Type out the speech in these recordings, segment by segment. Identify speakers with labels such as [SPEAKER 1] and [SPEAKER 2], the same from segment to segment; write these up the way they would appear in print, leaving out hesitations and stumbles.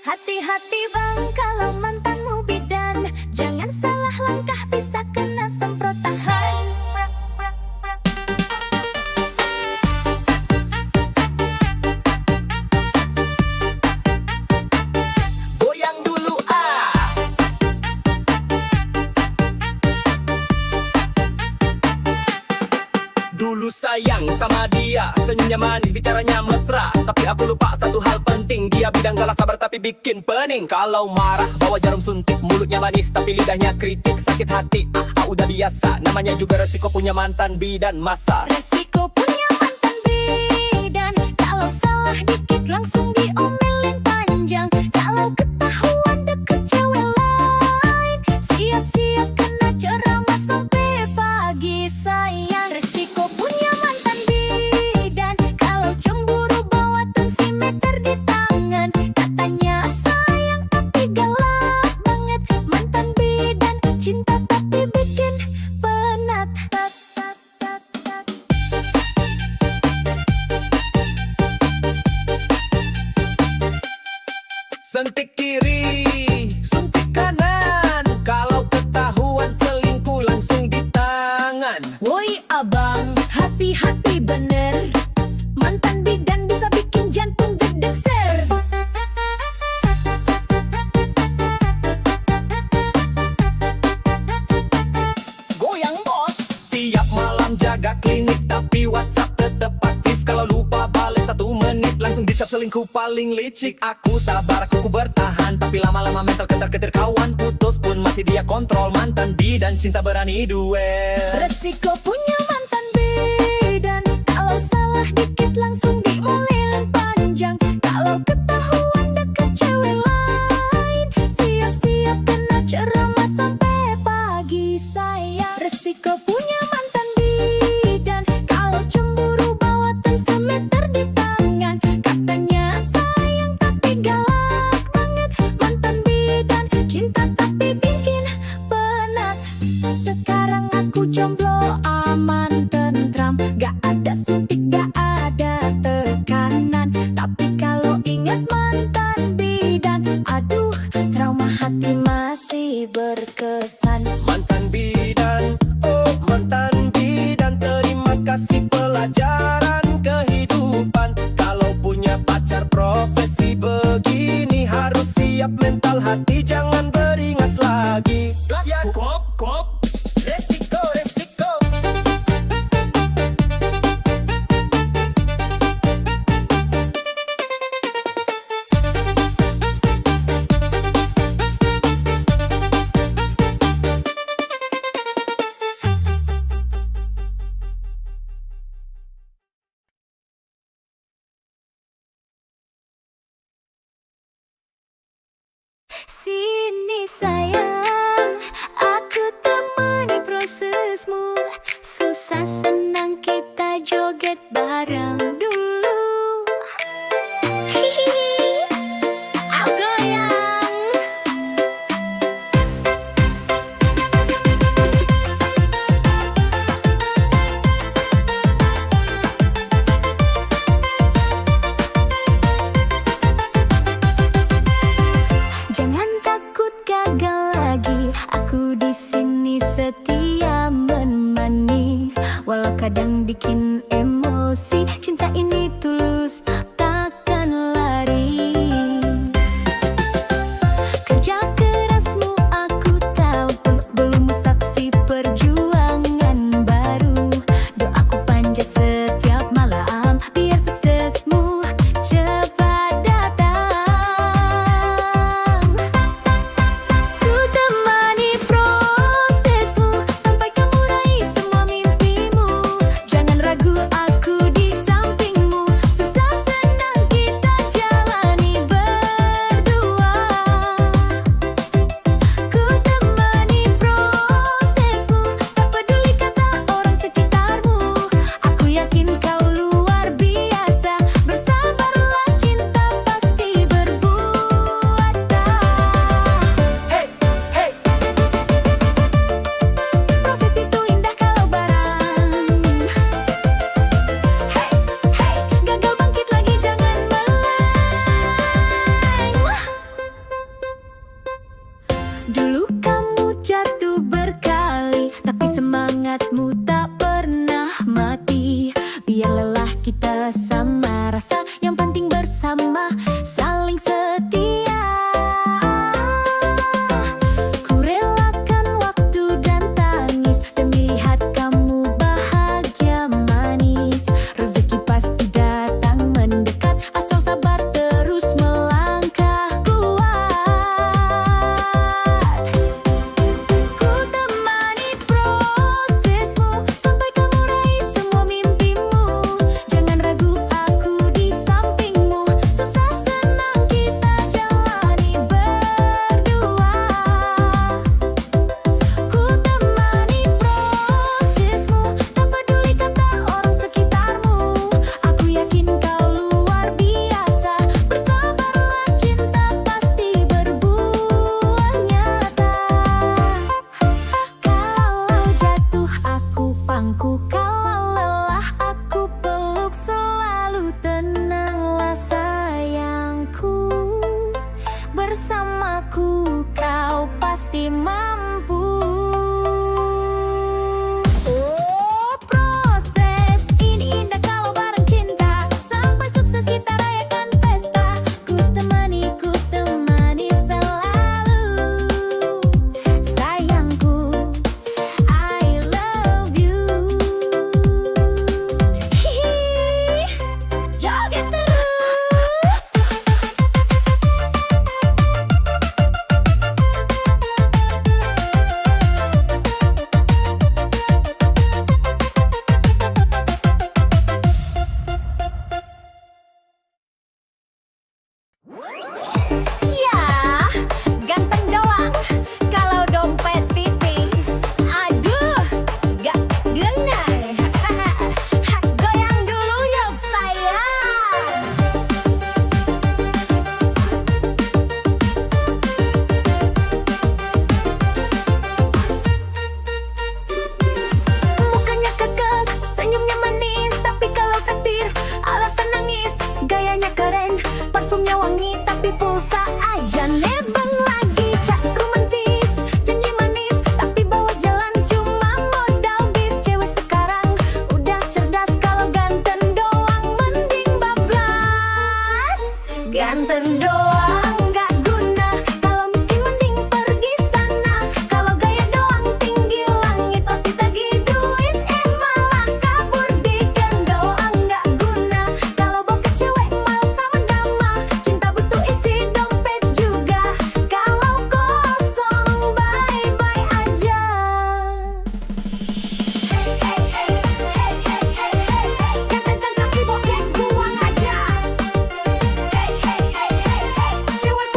[SPEAKER 1] Hati-hati bang kalau mantanmu bidan, jangan salah langkah bisa kena semprot tahan.
[SPEAKER 2] Goyang dulu ah. Dulu sayang sama dia, senyumnya manis, bicaranya mesra. Tapi aku lupa satu hal penting, dia bidang galak sabar tapi bikin pening. Kalau marah bawa jarum suntik, mulutnya manis tapi lidahnya kritik. Sakit hati, udah biasa, namanya juga resiko punya mantan bidan masa.
[SPEAKER 1] Resiko punya mantan bidan, kalau salah dikit langsung diomelin panjang. Kalau ketahuan deket cewek lain, siap-siap kena ceramah sampai pagi sayang. Resiko punya mantan bidan, kalau cemburu bawa tensimeter di tangan. Katanya sayang tapi galak banget, mantan bidan cinta tapi bikin penat.
[SPEAKER 2] Sentik kiri, suntik kanan. Kalau ketahuan selingkuh langsung di tangan.
[SPEAKER 1] Woi abang, hati-hati bener, mantan bidan bisa bikin jantung deg-deg ser.
[SPEAKER 2] Goyang bos. Tiap malam jaga klinik tapi WhatsApp tetep aktif. Kalau lupa balik 1 menit langsung dicap selingkuh paling licik. Aku sabar, aku bertahan, tapi lama-lama mental ketar-ketir kawan. Putus pun masih dia kontrol, mantan bidan cinta berani duel.
[SPEAKER 1] Resiko punya mantan bidan, kalau salah dikit langsung diomelin panjang. Kalau ketahuan deket cewek lain, siap-siap kena ceramah sampai pagi sayang. Resiko punya mantan bidan, kalau cemburu bawa tensimeter di tangan. Katanya sayang tapi galak banget, mantan bidan cinta tapi bikin penat. Sekarang aku jomblo aman tentram, gak ada suntik, gak ada tekanan. Tapi kalau ingat mantan bidan, aduh trauma hati masih berkesan.
[SPEAKER 2] Mantan bidan, oh mantan bidan, terima kasih pelajaran kehidupan. Kalau punya pacar profesi begini, harus siap mental hati, jangan beringas lagi. Kop, kop, resiko, resiko.
[SPEAKER 1] Sini Dulu kamu jatuh berkali, tapi semangatmu tak pernah mati. Biar lelah kita sama rasa, yang penting bersama saling setia. Ku relakan waktu dan tangis demi lihat kamu bahagia manis. Rezeki pasti datang mendekat, asal sabar terus melangkah kuat. Ku temani prosesmu sampai kamu raih semua mimpimu. Jangan ragu, aku di sampingmu. Susah senang kita jalani berdua. Ku temani prosesmu, tak peduli kata orang sekitarmu. Aku yakin kau luar biasa. Bersabarlah, cinta pasti berbuah nyata. Kalau jatuh aku pangku, kalau lelah aku peluk. Selalu tenanglah sayangku, bersamaku kau pasti mampu. Oh, proses ini indah kalau bareng cinta. Sampai sukses kita rayakan pesta. Ku temani selalu. Sayangku, I love you. Hihi, joget terus. Ya, ganteng doang kalau dompet tipis. Aduh, gak bener. Goyang dulu yuk sayang. Mukanya kekek, senyumnya manis, tapi kalau takdir alasan nangis. Gayanya keren, parfumnya wangi, tapi pulsa aja nebeng lagi. Cak romantis, janji manis, tapi bawa jalan cuma modal bis. Cewek sekarang udah cerdas, kalau ganteng doang mending bablas. Ganteng doang gak guna, kalau miskin mending pergi sana. Kalau gaya doang tinggi langit, pasti tagih duit, malah kabur. Diken doang gak guna, kalau bokeh cewek malah sama dama. Cinta butuh isi dompet juga, kalau kosong bye-bye aja. Hey hey hey hey hey hey hey hey, ganteng tapi bokeh buang aja. Hey hey hey hey hey, cewek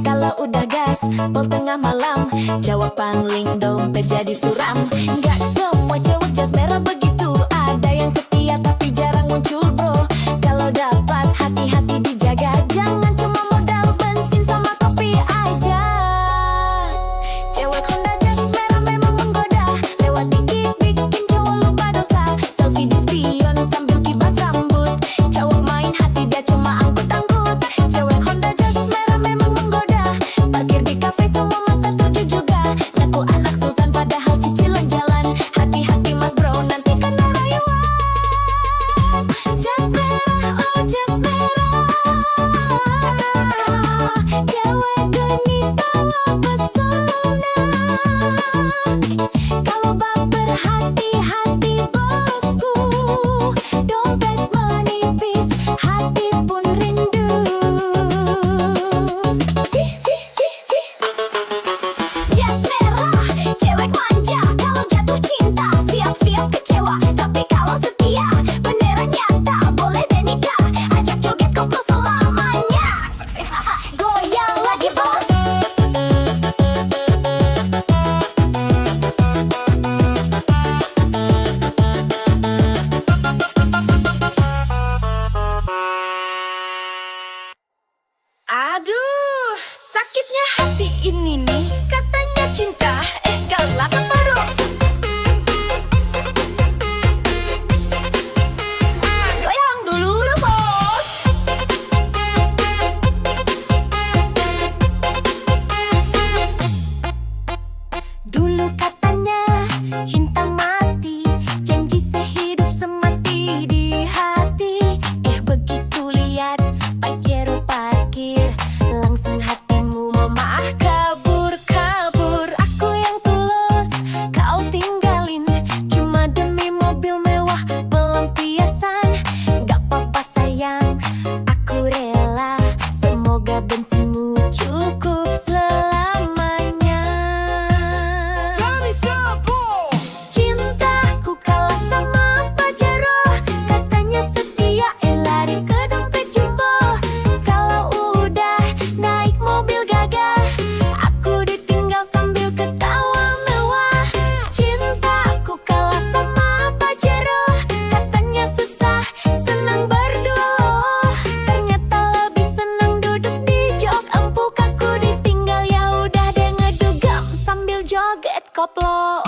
[SPEAKER 1] Kalau udah gas, pol tengah malam, cewek pangling dompet jadi suram. Gak semua cewek jas merah begitu, ada yang setia tapi jarang muncul bro. Kalau dapat hati-hati dijaga, jangan cuma modal bensin sama kopi aja. Cewek Honda jas merah memang menggoda, lewat dikit bikin cowok lupa dosa. Selfie di spion sambil kibas rambut, cowok main hati dia cuma angkut-angkut. Cewek Honda jas merah memang menggoda, parkir di kafe semua mata tuju juga. Ngaku anak sultan padahal cicilan jalan, hati-hati mas bro nanti kena rayuan. Jas merah, oh jas merah, cewek genit bawa pesona. Kalau baper hati-hati bosku, dompet menipis, hati pun rindu. Jas merah, cewek manja, kalau jatuh cinta siap-siap kecewa, tapi kalau setia beneran nyata, boleh deh nikah, ajak joget koplo selamanya. Goyang lagi bos.
[SPEAKER 3] Aduh, sakitnya hati ini nih, katanya cinta, galas baru. Goyang dulu lah bos.
[SPEAKER 1] Dulu katanya cinta mati, janji sehidup semati di hati. Begitu lihat Pajero parkir, langsung hatimu memaah kabur-kabur. Aku yang tulus, kau tinggalin, cuma demi mobil mewah pelampiasan. Gak apa-apa sayang, aku rela, semoga bensinmu cukup selamanya. Cintaku kalah sama Pajero, katanya setia, lari ke dompet jumbo. Kalau udah naik mobil gagah, aku ditinggal sambil ketawa mewah. Cintaku kalah sama Pajero, katanya susah, senang berdua loh. Ternyata lebih senang duduk di jok empuk. Aku ditinggal ya udah deh ngedugem sambil joget koplo.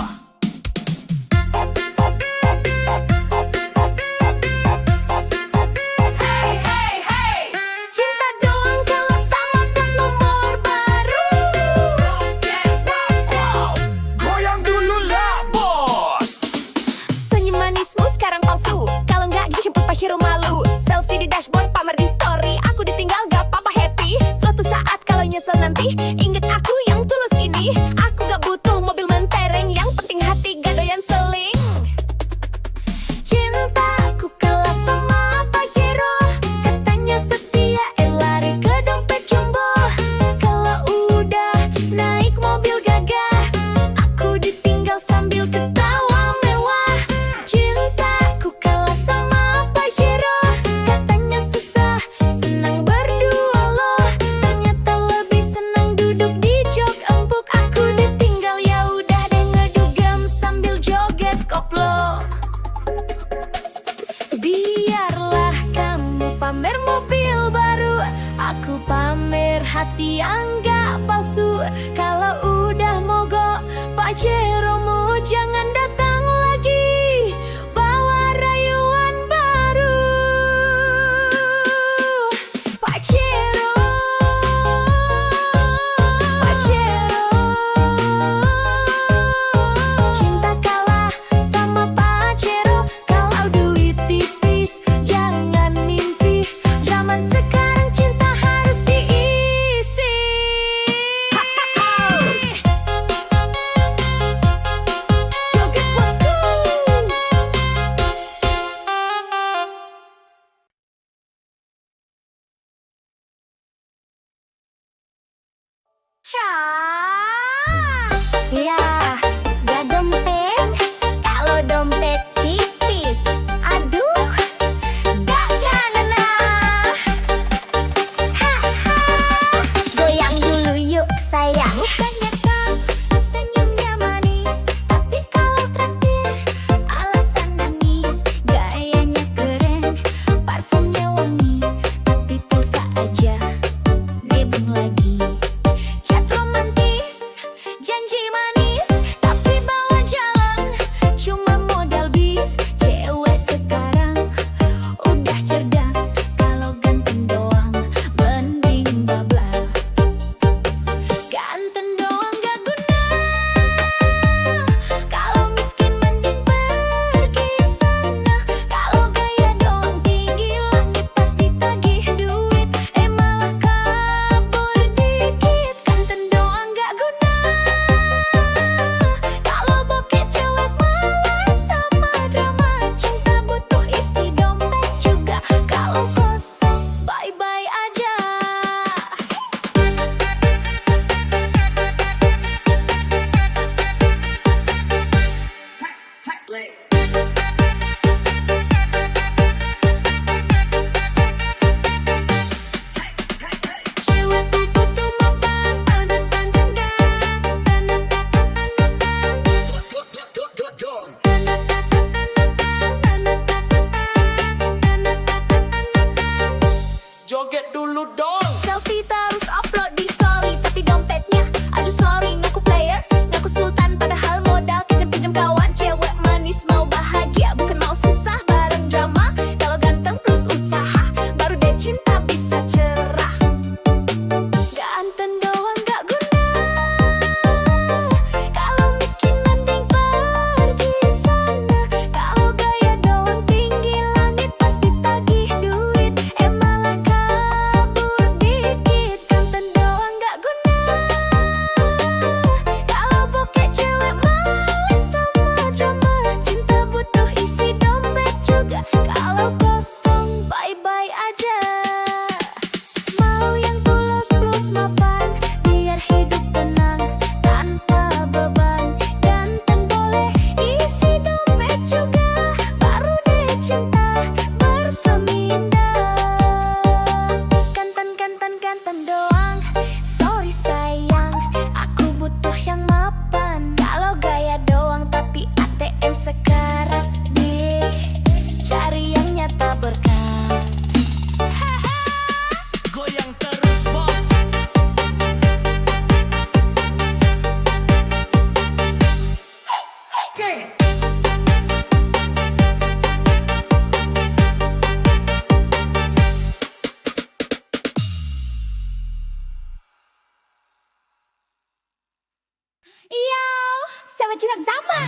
[SPEAKER 1] Cinta doang kalau sama plat nomor baru.
[SPEAKER 2] Goyang dulu lah bos.
[SPEAKER 1] Senyum manismu sekarang palsu, kalau nggak dijemput Pajero malu. Selfie di dashboard pamer di story, aku ditinggal gak apa-apa happy. Suatu saat kalau nyesel nanti, inget aku yang tulus ini. Aku gak butuh mobil mentereng, yang penting hati gak doyan seling. Cintaku kalah sama Pajero, katanya setia, lari ke dompet jumbo. Kalau udah naik mobil gagah, aku ditinggal sambil ketawa mewah. Cintaku kalah sama Pajero, katanya susah, senang berdua loh. Ternyata lebih senang duduk di jok empuk. Aku ditinggal ya udah deh ngedugem sambil joget koplo. Biarlah kamu pamer mobil baru, aku pamer hati yang gak palsu. Kalau udah mogok Pajeromu, jangan datang lagi bawa rayuan baru. Pajero, Pajero, cinta kalah sama Pajero. Kalau duit tipis jangan mimpi, zaman sekarang cinta harus diisi.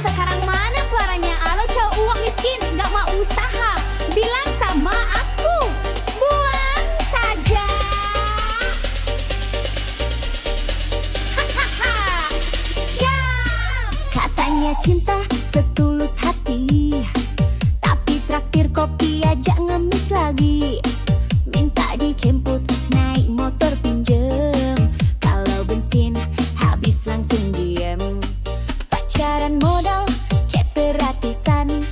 [SPEAKER 1] Sekarang mana suaranya? Halo cowok uang miskin, nggak mau usaha. Bilang sama aku, buang saja. Hahaha. Ya. Katanya cinta setulus hati, tapi traktir kopi aja ngemis lagi. Minta dijemput naik motor pinjem, kalau bensin habis langsung diem. Pacaran modal chat gratisan,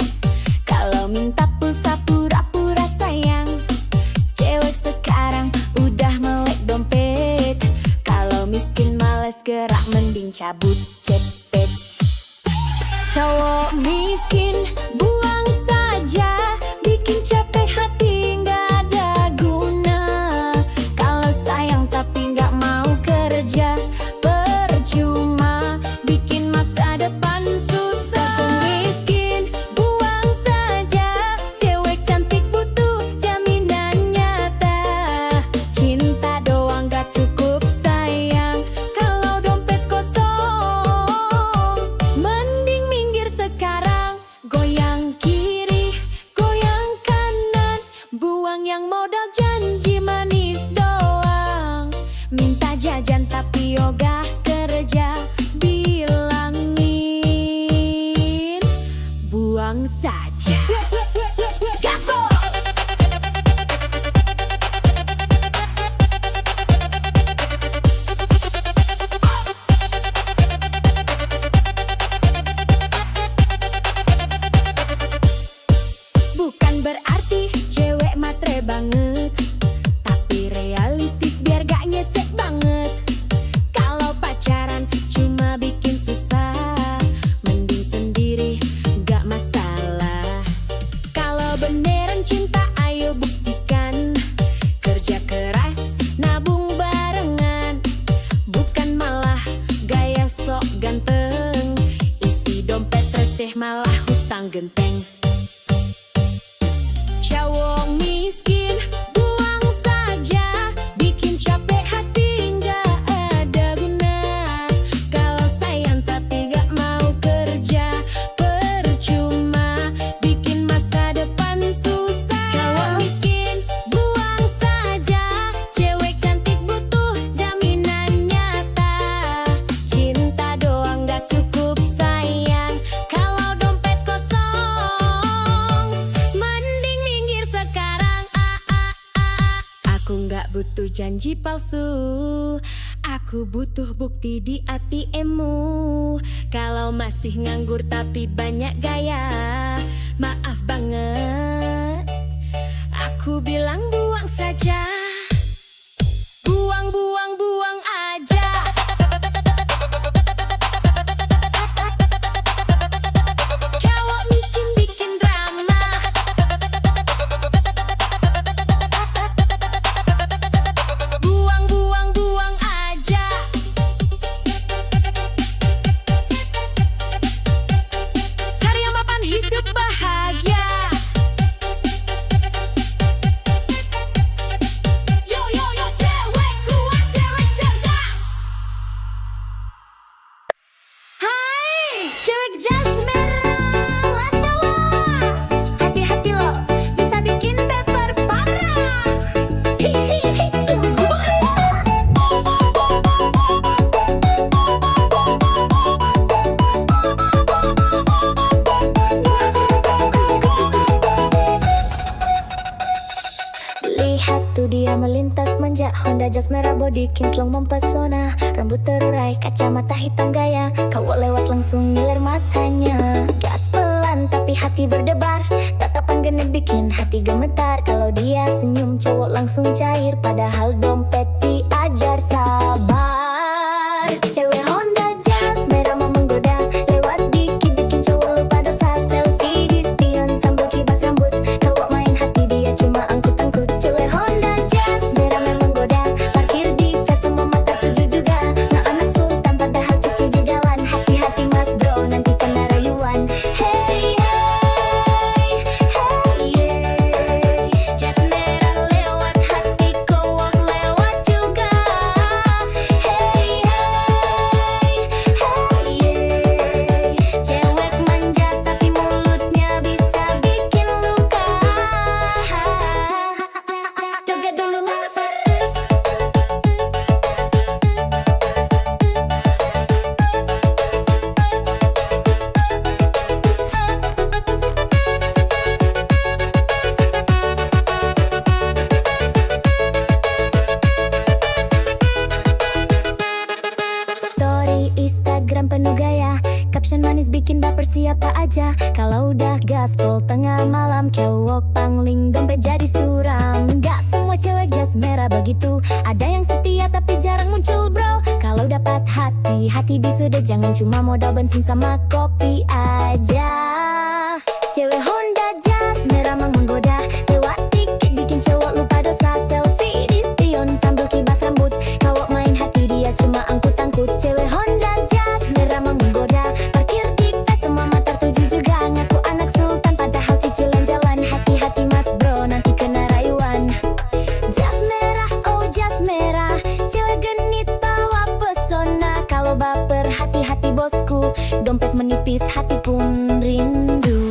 [SPEAKER 1] kalau minta pulsa pura-pura sayang. Cewek sekarang udah melek dompet, kalau miskin males gerak mending cabut cepet. Cowok miskin buang saja, bikin capek hati nggak ada guna. Kalau sayang tapi nggak mau kerja, percuma bikin masa depan susah. Miskin buang saja, cewek cantik butuh jaminan nyata. Cinta doang gak cukup sayang, kalau dompet kosong. Mending minggir sekarang, goyang kiri, goyang kanan. Buang yang modal janji manis doang. Minta jajan tapi ogah kerja, bilangin buang saja. Gaspol! Bukan berarti cewek matre banget, tapi realistis biar gak nyesek banget. Kalau pacaran cuma bikin susah, mending sendiri gak masalah. Kalau beneran cinta ayo buktikan, kerja keras nabung barengan. Bukan malah gaya sok ganteng, isi dompet receh malah hutang genteng. Cowok miskin buang saja, bikin capek hati nggak ada guna. Kalau sayang tapi nggak mau kerja, percuma bikin masa depan susah. Cowok miskin buang saja, cewek cantik butuh jaminan nyata. Cinta doang nggak cukup sayang, kalau dompet kosong. Mending minggir sekarang, Aku nggak butuh janji palsu, aku butuh bukti di ATM-mu. Kalau masih nganggur tapi banyak gaya, maaf banget, aku bilang buang saja. Buang, buang, buang aja. Cowok miskin bikin drama, buang, buang, buang aja. Cari yang mapan hidup bahagia. Yo, yo, yo, cewek kuat, cewek cerdas. Hai, cewek jas merah, latawa. Hati-hati lo, bisa bikin baper parah. Hihihi. Lihat tuh dia melintas manja, Honda jas merah body kinclong mempesona. Rambut terurai, kacamata hitam gaya, cowok lewat langsung ngiler matanya. Gas pelan tapi hati berdebar, tatapan genit bikin hati gemetar. Kalau dia senyum cowok langsung cair, padahal dompet diajar sabar. Cewek Honda jas merah mau menggoda, lewat dikit bikin cowok lupa dosa. Selfie di spion sambil kibas rambut, cowok main hati dia cuma angkut-angkut. Cewek Honda jas merah memang goda, parkir di face semua mata tuju juga. Nggak anak sultan padahal cici jigawan, hati-hati mas bro nanti kena rayuan. Hey, hey, hey, yeah. Jas merah lewat hati, cowok lewat manja. Kalau udah gaspol tengah malam, cowok pangling dompet jadi suram. Gak semua cewek jas merah begitu, ada yang setia tapi jarang muncul bro. Kalau dapat hati, hati beat sudah, jangan cuma modal bensin sama kopi aja. Cewek Honda jas merah mang menggoda, lewat dikit bikin cowok lupa dosa. Selfie di spion sambil kibas rambut, kalau main hati dia cuma angkut-angkut. Cewek Honda jas merah mang menggoda, parkir di fest semua mata tertuju juga. Ngaku anak sultan padahal cicilan jalan. Hati-hati mas bro nanti kena rayuan. Jas merah, oh jas merah, cewek genit bawa pesona. Kalau baper hati-hati bosku, dompet menipis hati pun rindu.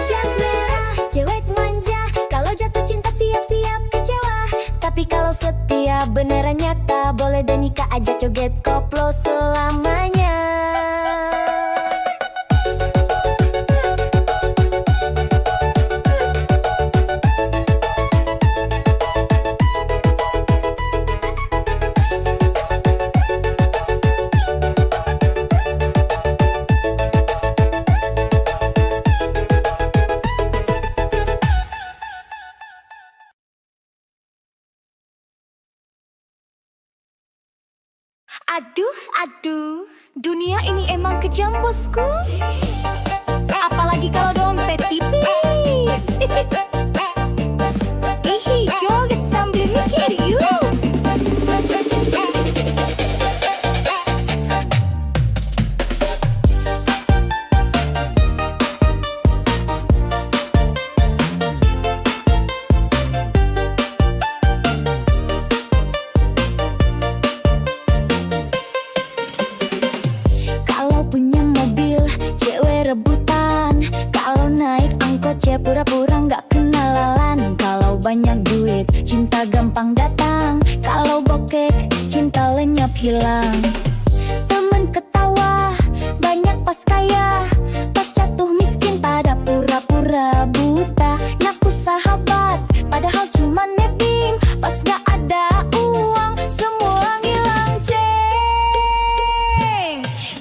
[SPEAKER 1] Jas merah, cewek manja, kalau jatuh cinta siap-siap kecewa. Tapi kalau setia beneran nyata, boleh dan nikah aja joget koplo selamanya.
[SPEAKER 3] Aduh, aduh, dunia ini emang kejam bosku. Apalagi kalau dompet tipis. Ihi, joget sambil mikir yuk.
[SPEAKER 1] Kalau punya mobil, cewek rebutan. Kalau naik angkot, cewek pura-pura nggak kenalan. Kalau banyak duit, cinta gampang datang. Kalau bokek, cinta lenyap hilang. Temen ketawa, banyak pas kaya. Pas jatuh miskin, pada pura-pura buta. Ngaku sahabat, padahal cuma nebeng. Pas gak ada uang, semua ngilang ceng.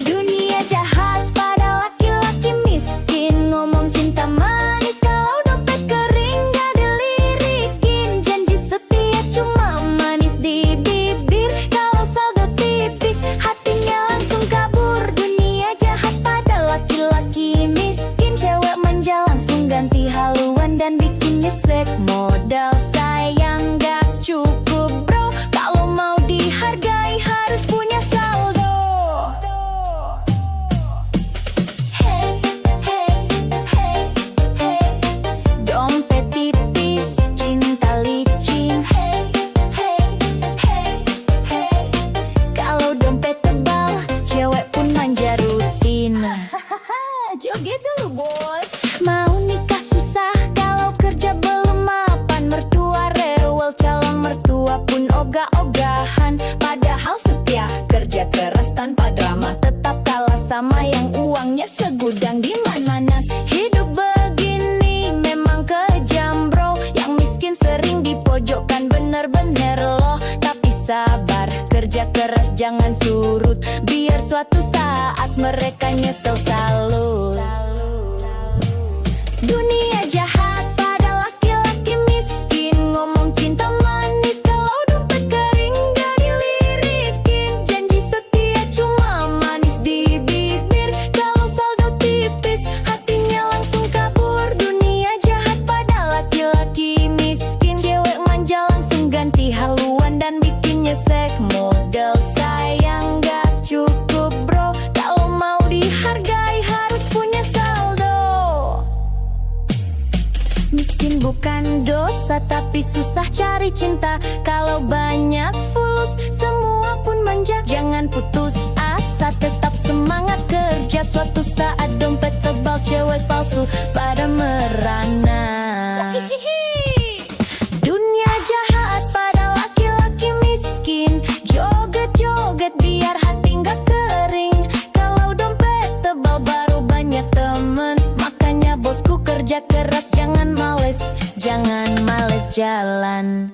[SPEAKER 1] Dunia jahat pada laki-laki miskin. Ngomong cinta manis, kalau dompet kering gak dilirikin. Janji setia cuma manis di bibir, kalau saldo tipis hatinya langsung kabur. Dunia jahat pada laki-laki miskin. Cewek manja langsung ganti haluan dan bikin nyesek. Modal sayang gak cukup bro, kalau mau dihargai harus punya saldo. Hey, hey, hey, hey, dompet tipis, cinta licin. Hey, hey, hey, hey, kalau dompet tebal, cewek pun manja rutin.
[SPEAKER 3] Joget dulu bos.
[SPEAKER 1] Mau nikah susah, kalau kerja belum mapan. Mertua rewel, calon mertua pun ogah-ogahan. Padahal setia, kerja keras tanpa drama, tetap kalah sama yang uangnya segudang di mana-mana. Hidup begini memang kejam bro, yang miskin sering dipojokkan bener-bener loh. Tapi sabar, kerja keras jangan surut, biar suatu saat mereka nyesel salut. Dunia jahat pada laki-laki miskin. Ngomong cinta manis, kalau dompet kering gak dilirikin. Janji setia cuma manis di bibir, kalau saldo tipis hatinya langsung kabur. Dunia jahat pada laki-laki miskin. Cewek manja langsung ganti haluan dan bikin nyesek. Modal sayang gak cukup bro, kalau mau dihargai harus punya saldo. Miskin bukan dosa, tapi susah cari cinta. Kalau banyak fulus, semua pun manja. Jangan putus asa, tetap semangat kerja. Suatu saat dompet tebal, cewek palsu pada merana. Dunia jahat pada laki-laki miskin. Joget-joget biar hati jangan males jalan.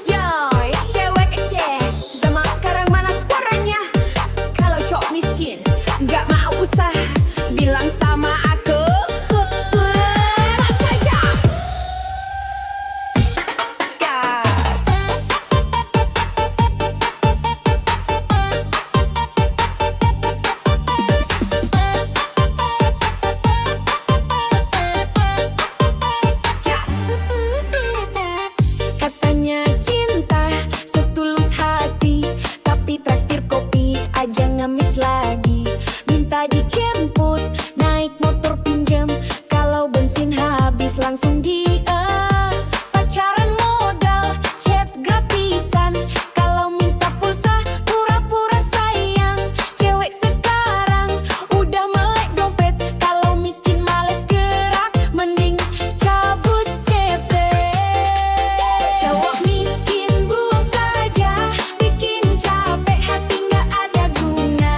[SPEAKER 3] Yoi, cewek kece, zaman sekarang mana suaranya? Kalau cowok miskin, nggak mau usah bilang sama aku. Berat saja. Gas. Katanya cinta setulus hati, tapi traktir kopi aja ngemis lagi. Minta dijemput, naik motor pinjam, kalau bensin habis langsung dia. Pacaran modal, chat gratisan, kalau minta pulsa pura-pura sayang. Cewek sekarang udah melek dompet, kalau miskin males gerak, mending cabut CP. Cowok miskin buang saja, bikin capek hati nggak ada guna.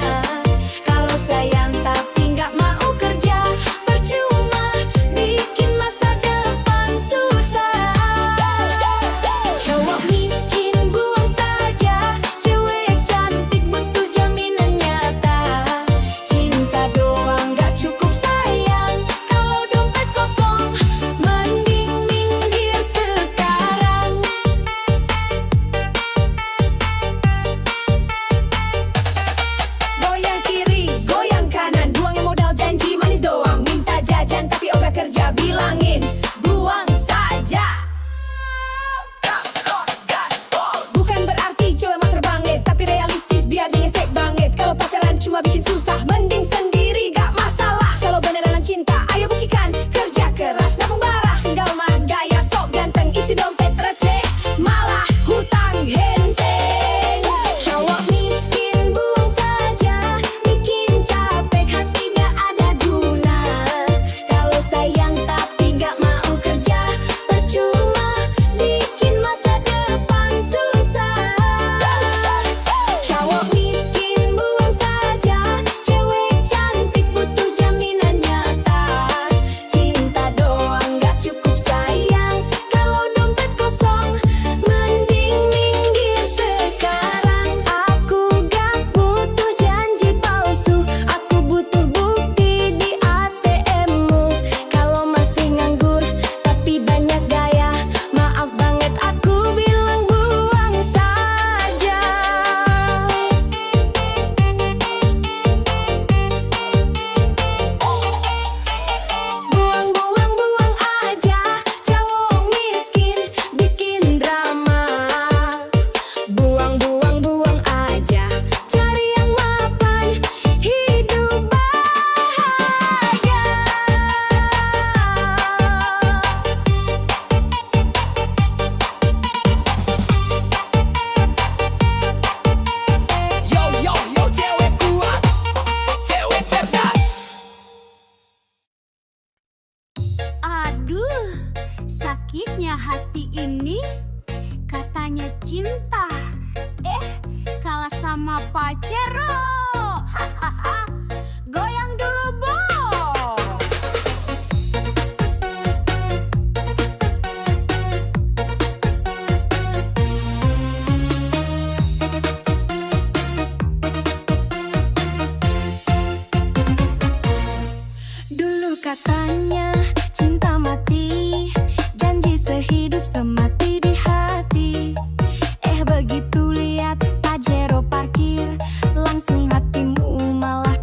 [SPEAKER 3] Kalau sayang tapi nggak mau kerja, percuma bikin masa depan susah. Cowok miskin buang saja, cewek cantik butuh jaminan nyata. Cinta doang nggak cukup sayang, kalau dompet kosong mending minggir sekarang. Goyang kiri, goyang kanan, buangin modal janji manis doang. Minta jajan tapi ogah kerja, bilangin buang saja. Bukan berarti cewek mah terbangit, tapi realistis biar dia ngesek banget. Kalau pacaran cuma bikin susah, mending sendiri gak masalah. Kalau beneran cinta, ayo buktikan, kerja keras nabung barah. Tinggal mah gaya sok ganteng, isi dompet receh, malah hutang henteng. Cowok miskin buang saja, bikin capek hati gak ada guna. Kalau sayang tapi gak mau kerja, percuma bikin masa depan susah. Cowok miskin buang saja, cewek cantik butuh jaminan nyata. Cinta doang gak cukup sayang, kalau dompet kosong mending minggir sekarang. Aku gak butuh janji palsu, aku butuh bukti di ATM-mu. Kalau masih nganggur tapi banyak gaya, maaf banget aku bilang buang saja. Buang aja, cowok miskin bikin drama. Buang aja, cari yang mapan, hidup bahagia.
[SPEAKER 2] Yo yo yo, cewek kuat, cewek cerdas.
[SPEAKER 3] Aduh, sakitnya hati ini. Katanya cinta, kalah sama pacar. Hahaha, goyang dulu, Bo. Dulu katanya cinta mati, janji sehidup semati di hati. Begitu lihat Pajero parkir, langsung hatimu malah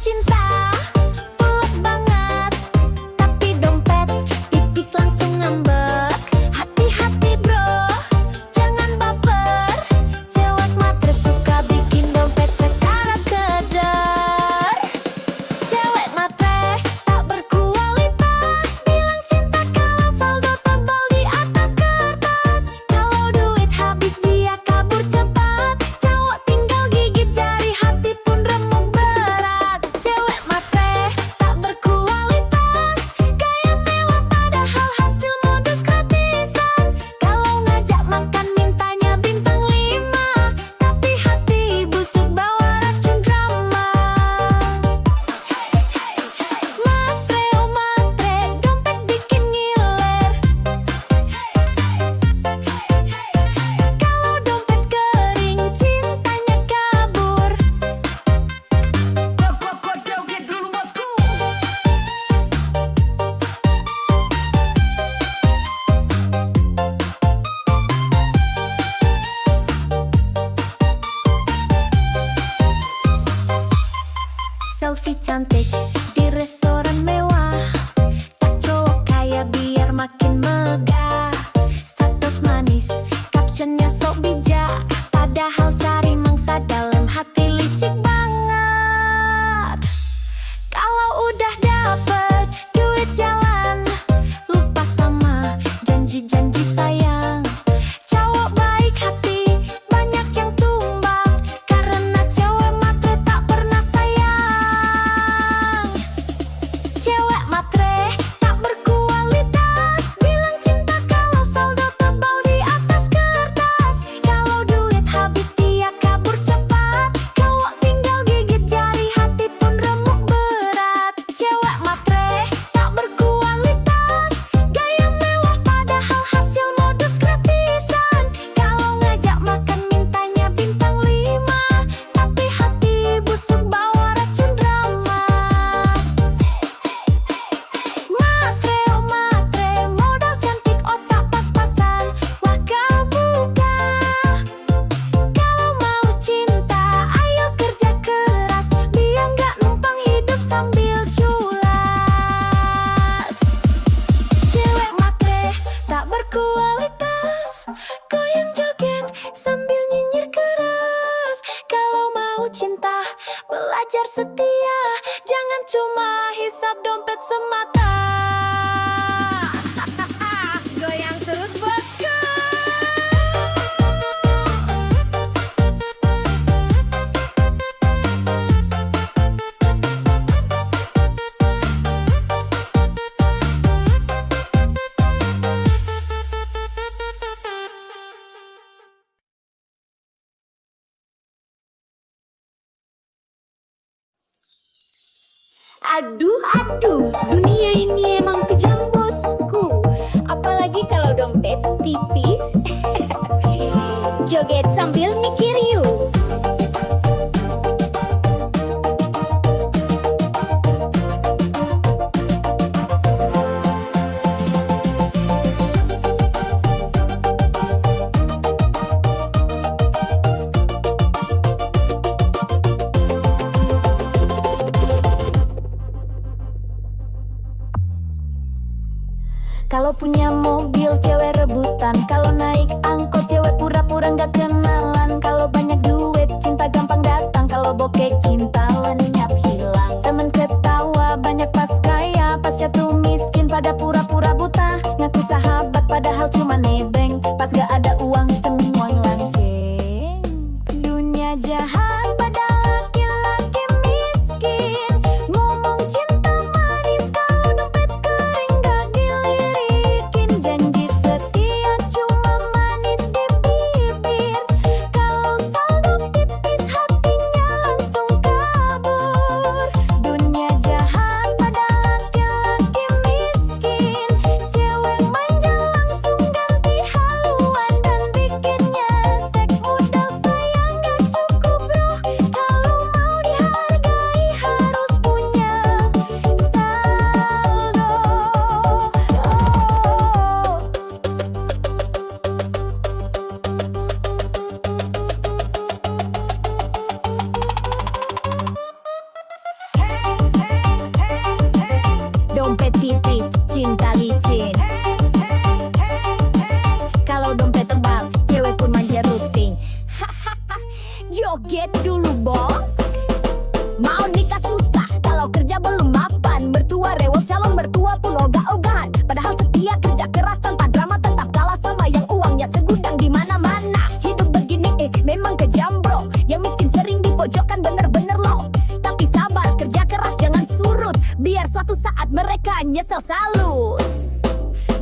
[SPEAKER 1] cinta tulus banget, tapi dompet tipis langsung ngambek. Hati-hati bro, jangan baper. Cewek matre suka bikin dompet sekarat kejar. Cewek matre tak berkualitas, bilang cinta kalau saldo tebal di atas kertas. Kalau duit habis dia kabur cepat, cowok tinggal gigit jari, hati pun remuk berat. Cewek matre tak berkualitas, gaya mewah padahal hasil modus gratisan. Kalau ngajak makan mintanya bintang 5, tapi hati busuk bawa racun drama. Matre oh matre, dompet bikin ngiler. Kalau dompet kering, cintanya kabur.
[SPEAKER 2] Joget dulu bosku.
[SPEAKER 1] Selfie cantik di restoran mewah, tak cowok kaya biar makin megah. Status manis, captionnya sok bijak, padahal cari mangsa dalam hati licik banget. Kalau udah dapet duit jalan, lupa sama janji-janji sayang. Cowok baik hati, banyak yang tumbang, karena cewek matre tak pernah sayang. Cewek matre tak berkualitas, bilang cinta kalau saldo tebal di atas kertas. Kalau duit habis dia kabur cepat, cowok tinggal gigit jari, hati pun remuk berat. Cewek matre tak berkualitas, gaya mewah padahal hasil modus gratisan. Kalau ngajak makan mintanya bintang 5, tapi hati busuk bawa racun drama. Matre oh matre, modal cantik otak pas-pasan, wah kau buka. Kalau mau cinta ayo kerja keras, biar nggak numpang hidup sambil culas. Cewek matre tak berkualitas, goyang joget sambil nyinyir keras. Kalau mau cinta belajar setia, jangan cuma hisap dompet semata. Goyang terus bosku.
[SPEAKER 3] Aduh, aduh, dunia ini emang kejam bosku. Apalagi kalau dompet tipis. Joget sambil mikir yuk.
[SPEAKER 1] Kalau punya mobil cewek rebutan, kalau naik angkot cewek pura-pura nggak kenalan. Kalau banyak duit cinta gampang datang, kalau bokeh cinta lenyap hilang. Temen ketawa banyak pas kaya, pas jatuh miskin pada pura-pura buta. Ngaku sahabat padahal cuma nebeng, pas gak ada uang semua lanceng. Dunia jahat pada laki-laki miskin, ngomong cinta manis kalau dompet kering gak dilirikin. Janji setia cuma manis di bibir, kalau saldo tipis hatinya langsung kabur. Dunia jahat pada laki-laki miskin, cewek manja langsung ganti haluan dan bikinnya sek modal sayang gak cukup bro. tipis, cinta licin. Kalau dompet tebal, cewek pun manja rutin. Joget dulu bos. Mau nikah susah, kalau kerja belum mapan. Mertua rewel, calon mertua pun ogah-ogahan. Padahal setia kerja keras tanpa drama, tetap kalah sama yang uangnya segudang di mana-mana. Hidup begini memang kejam bro. Yang miskin sering dipojokkan bener-bener loh. Tapi sabar, kerja keras jangan surut, biar suatu saat mereka nyesel salut.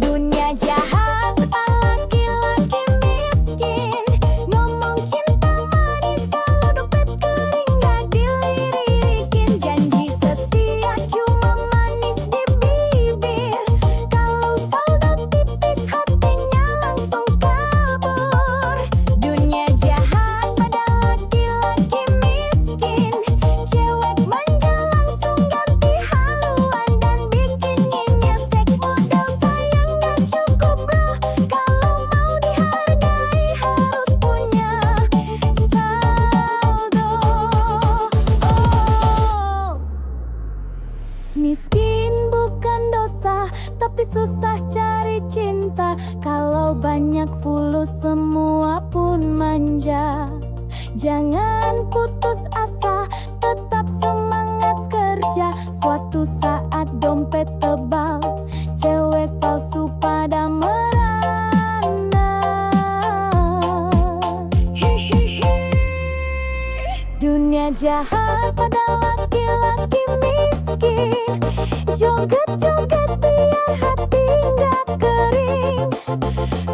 [SPEAKER 1] Dunia jahat, laki-laki miskin. Ngomong cinta manis, kalau dompet kering gak dilirikin. Janji setia cuma manis di bibir. Kalau saldo tipis, hatinya langsung kabur. Dunia jahat pada laki-laki miskin. Cewek manja langsung ganti haluan dan bikinnya nyesek. Modal sayang gak cukup bro, kalau mau dihargai harus punya saldo. Miskin bukan dosa, tapi susah cari cinta. Kalau banyak fulus semua pun manja. Jangan putus asa, tetap semangat kerja. Suatu saat dompet tebal, cewek palsu pada merana. Dunia jahat pada laki-laki miskin. Joget-joget biar hati nggak kering.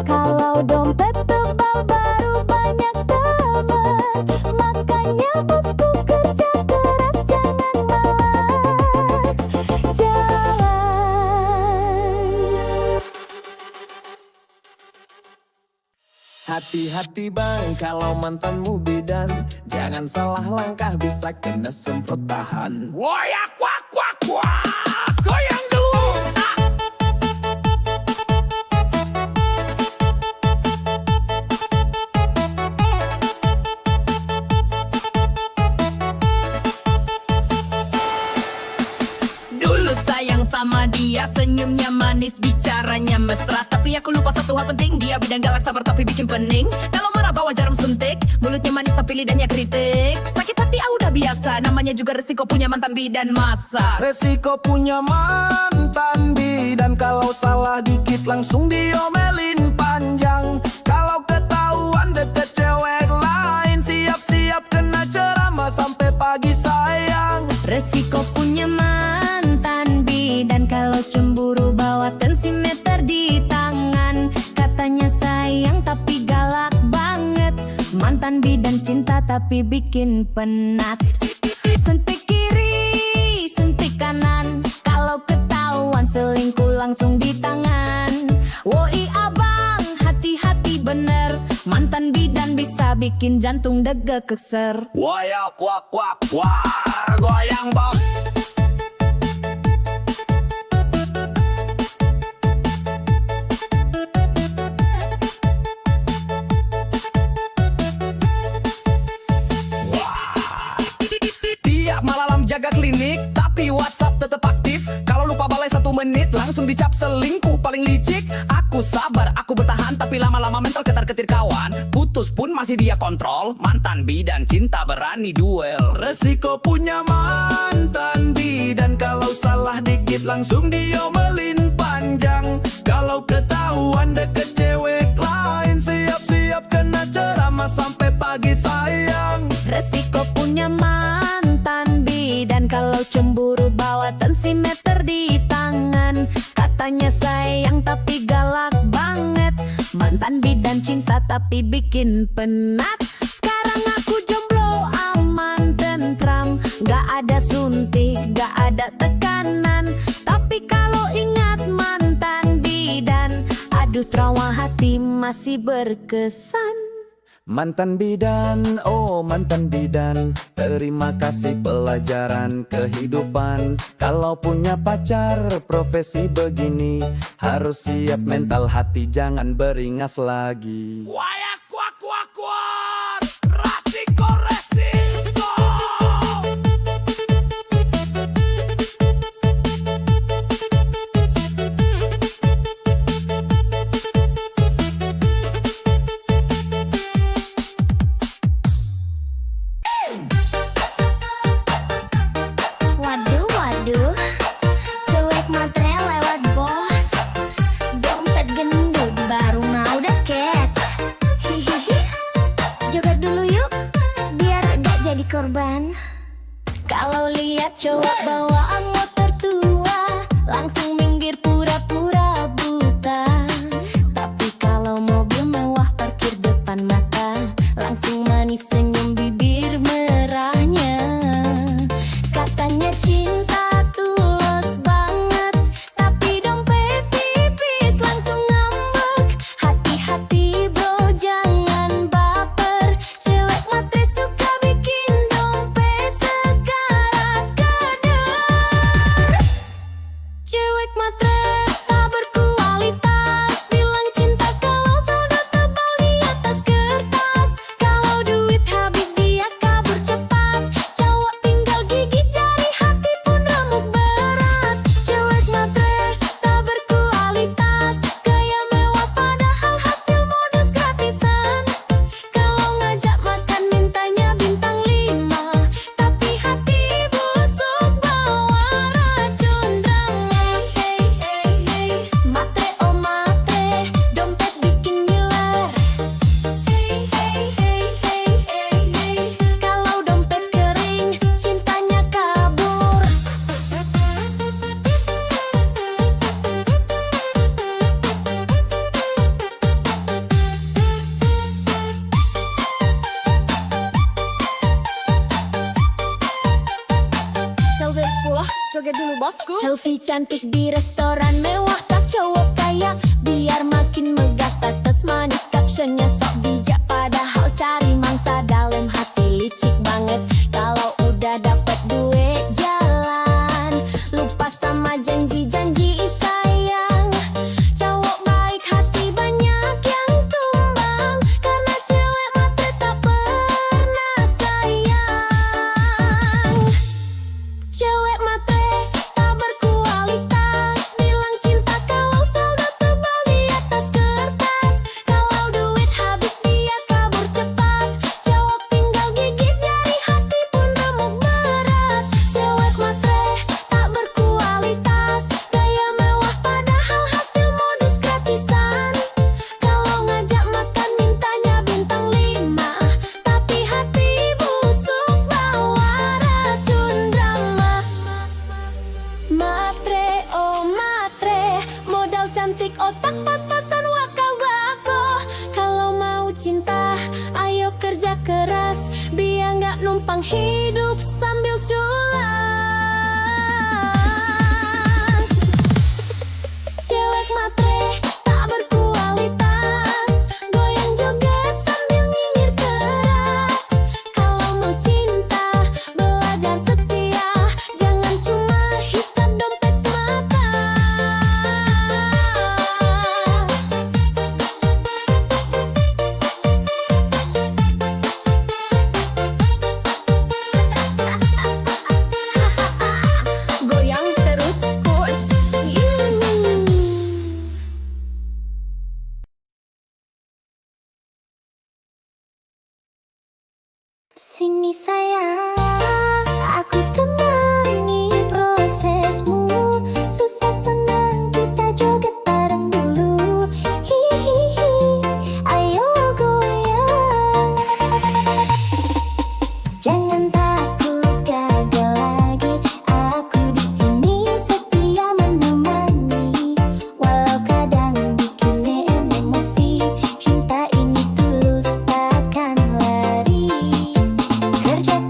[SPEAKER 1] Kalau dompet tebal baru banyak teman. Makanya bosku kerja keras, jangan malas jalan.
[SPEAKER 2] Hati-hati bang, kalau mantanmu bidan, jangan salah langkah bisa kena semprot tahan. Woyak wak wak wak, goyang dulu.
[SPEAKER 3] Dulu sayang sama dia, senyumnya manis, bicaranya mesra. Tapi aku lupa satu hal penting, dia bidang galak, sabar tapi bikin pening. Kalau marah bawa jarum suntik, mulutnya manis tapi lidahnya kritik. Sakit hati udah biasa, namanya juga resiko punya mantan bidan masa.
[SPEAKER 2] Resiko punya mantan bidan, kalau salah dikit langsung diomelin panjang. Kalau ketahuan deket cewek lain, siap-siap kena ceramah sampai pagi sayang.
[SPEAKER 1] Resiko punya mantan bidan, kalau cemburu bawa tensimeter di tangan. Katanya sayang tapi galak banget. Mantan bidan cinta tapi bikin penat. Suntik kiri, suntik kanan. Kalau ketahuan selingkuh langsung di tangan. Woi abang, hati-hati bener. Mantan bidan bisa bikin jantung deg keser.
[SPEAKER 2] Woyak wak wak wak, goyang bos. Tiap malam jaga klinik, tapi WhatsApp tetap aktif. Kalau lupa balai 1 menit, langsung dicap selingkuh paling licik. Aku sabar, aku bertahan, tapi lama-lama mental ketar-ketir kawan. Putus pun masih dia kontrol. Mantan bidan cinta berani duel. Resiko punya mantan bidan, kalau salah dikit langsung diomelin panjang. Kalau ketahuan deket cewek lain, siap-siap kena ceramah sampai pagi sayang.
[SPEAKER 1] Resiko punya mantan bidan, kalau cemburu bawa tensimeter di tangan. Katanya sayang tapi galak banget. Mantan bidan cinta tapi bikin penat. Sekarang aku jomblo aman tentram, gak ada suntik, gak ada tekanan. Tapi kalau ingat mantan bidan, aduh trauma hati masih berkesan.
[SPEAKER 2] Mantan bidan, oh mantan bidan, terima kasih pelajaran kehidupan. Kalau punya pacar profesi begini, harus siap mental hati, jangan beringas lagi. Wayak wak wak wak, resiko resiko.
[SPEAKER 1] korban. Kalau lihat cowok bawa motor tua, langsung minggir pura-pura buta. Tapi kalau mobil mewah parkir depan mata, langsung manis senyum bibir merahnya. Katanya cinta tulus banget, tapi dompet tipis langsung ngambek. Hati-hati bro, jangan baper. Cewek matre suka bikin dompet sekarat kadar. Cewek matre tak berkualitas, bilang cinta kalau saldo tebal di atas kertas. Kalau duit habis dia kabur cepat, cowok tinggal gigit jari, hati pun remuk berat. Cewek matre tak berkualitas, gaya mewah padahal hasil modus gratisan. Kalau ngajak makan mintanya bintang 5, tapi hati busuk bawa racun drama. Hey hey hey, matre oh matre, dompet bikin ngiler. Hey hey hey hey hey hey, kalau dompet kering cintanya kabur. Selfie pula, joget dulu bosku. Selfie cantik di restoran mewah, tak cowok kaya, biar makin megah status manis. Captionnya sok bijak, padahal cari mangsa, dalam hati licik banget. Kalau udah dapet duit jalan, lupa sama janji-janji sayang. Cowok baik hati banyak yang tumbang, karena cewek matre tak pernah sayang. Cewek matre tak berkualitas, bilang cinta kalau saldo tebal di atas kertas. Kalau duit habis dia kabur cepat, cowok tinggal gigit jari, hati pun remuk berat. Cewek matre tak berkualitas, gaya mewah padahal hasil modus gratisan. Kalau ngajak makan mintanya bintang 5, tapi hati busuk bawa racun drama. Matre oh matre, modal cantik otak pas-pasan waka-wako. Kalau mau cinta ayo kerja keras, biar nggak numpang hidup sambil culas. Cewek matre tak berkualitas, goyang joget sambil nyinyir keras. Kalau mau cinta belajar setia, jangan cuma hisap dompet semata. Goyang terus push. Sini sayang, aku temani prosesmu. Susah senang kita joget bareng dulu. Hihihi, ayo goyang. Jangan takut gagal lagi, aku di sini setia menemani. Walau kadang bikin emosi, cinta ini tulus takkan lari. Kerja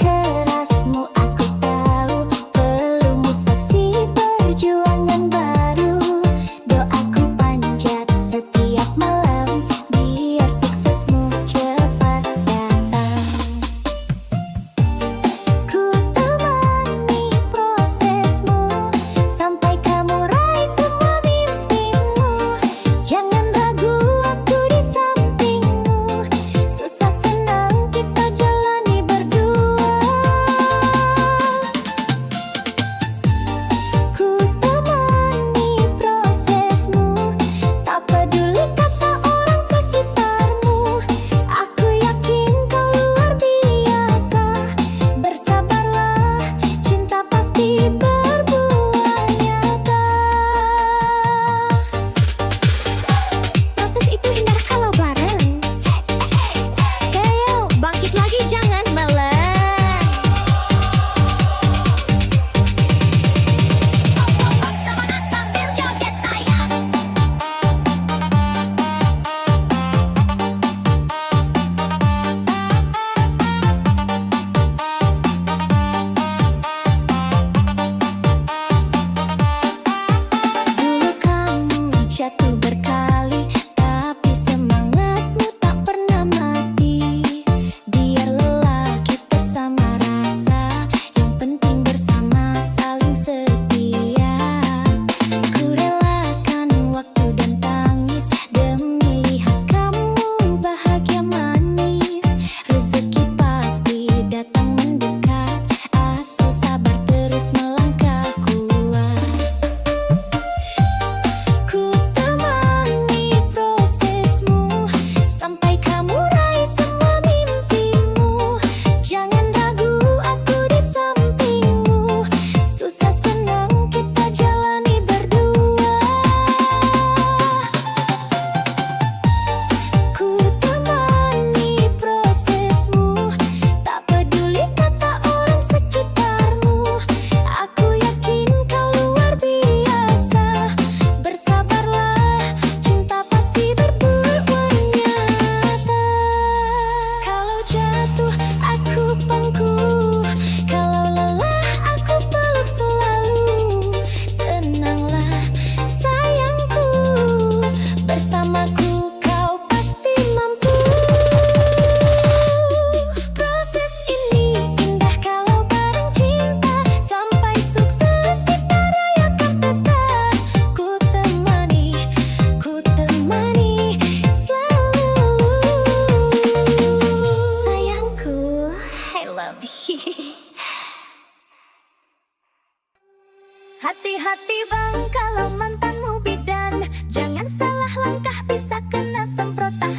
[SPEAKER 1] Hati-hati bang kalau mantanmu bidan, jangan salah langkah bisa kena semprotan.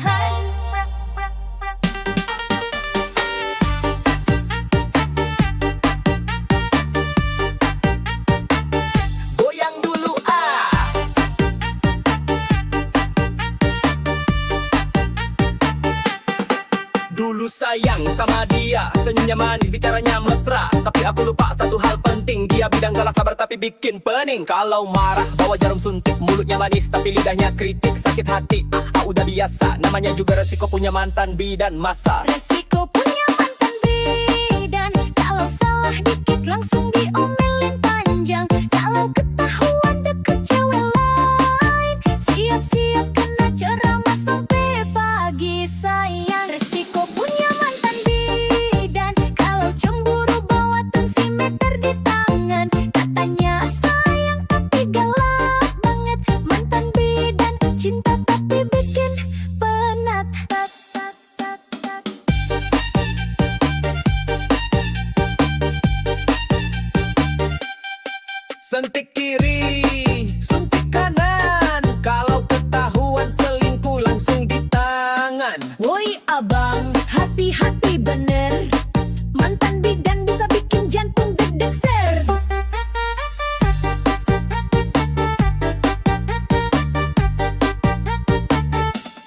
[SPEAKER 2] Goyang dulu ah. Dulu sayang sama dia, senyumnya manis, bicaranya mesra. Tapi aku lupa satu hal penting, dia bidang galak sabar tapi bikin pening. Kalau marah bawa jarum suntik, mulutnya manis tapi lidahnya kritik. Sakit hati, udah biasa, namanya juga resiko punya mantan bidan masa.
[SPEAKER 1] Resiko punya mantan bidan, kalau salah dikit langsung diomelin panjang. Kalau ketahuan deket cewek lain, siap-siap kena ceramah sampai pagi sayang. Resiko punya mantan bidan, kalau cemburu bawa tensimeter di tangan. Katanya sayang tapi galak banget, mantan bidan cinta tapi bikin penat.
[SPEAKER 2] Sentik kiri, suntik kanan. Kalau ketahuan selingkuh langsung di tangan.
[SPEAKER 1] Woi abang, hati-hati bener, mantan bidan bisa bikin jantung deg-deg ser.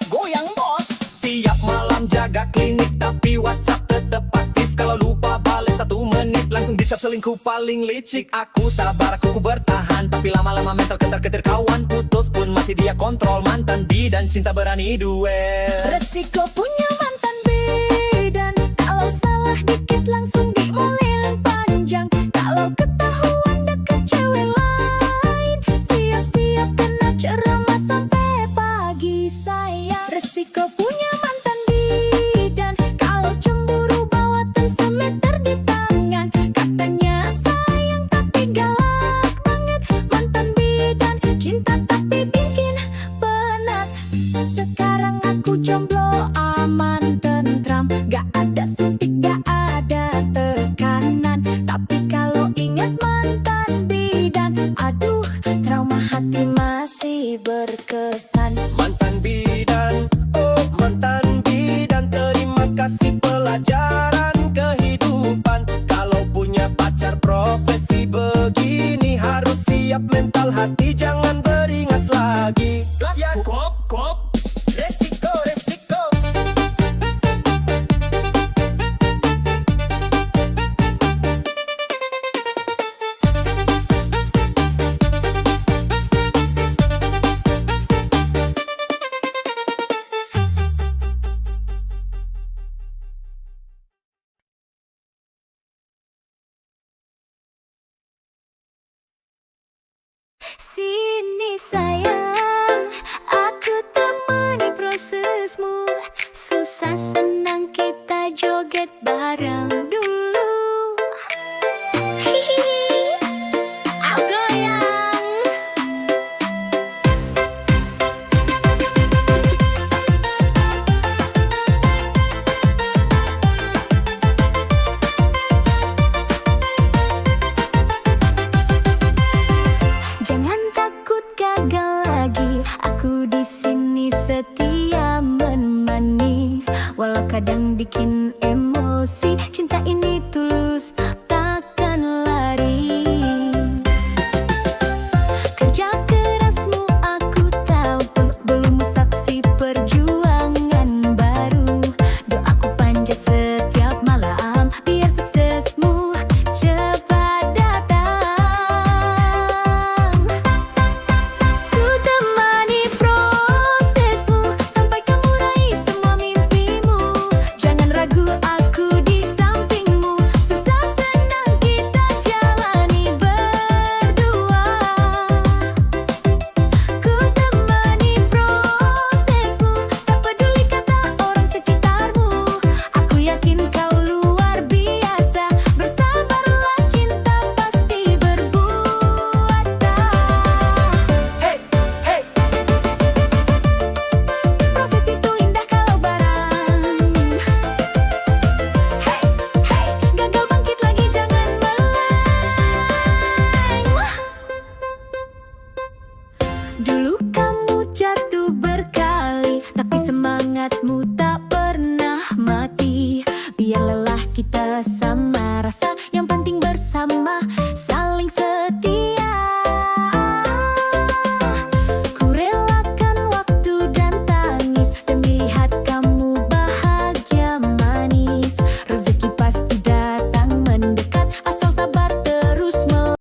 [SPEAKER 2] Goyang bos. Tiap malam jaga klinik tapi WhatsApp tetep aktif. Kalau lupa bales 1 menit langsung dicap selingkuh paling licik. Aku sabar, aku bertahan, tapi lama-lama mental ketar-ketir. Kawan putus pun masih dia kontrol. Mantan bidan cinta berani duel.
[SPEAKER 1] Resiko punya mantan bidan, kalau salah dikit langsung diomelin panjang. Kalau ketahuan deket cewek lain, siap-siap kena ceramah sampai pagi sayang. Resiko punya mantan bidan, kalau cemburu bawa tensimeter di tangan. Katanya sayang tapi galak banget, mantan bidan cinta tapi bikin penat. Sekarang aku jomblo aman tentram, gak ada suntik gak ada tekanan. Tapi kalau ingat mantan bidan, aduh trauma hati masih berkesan.
[SPEAKER 2] Mantan bidan, oh mantan bidan, terima kasih pelajaran kehidupan. Kalau punya pacar profesi begini, harus siap mental hati, jangan beringas lagi. Ya kop, resiko, resiko.
[SPEAKER 1] Sini bersama.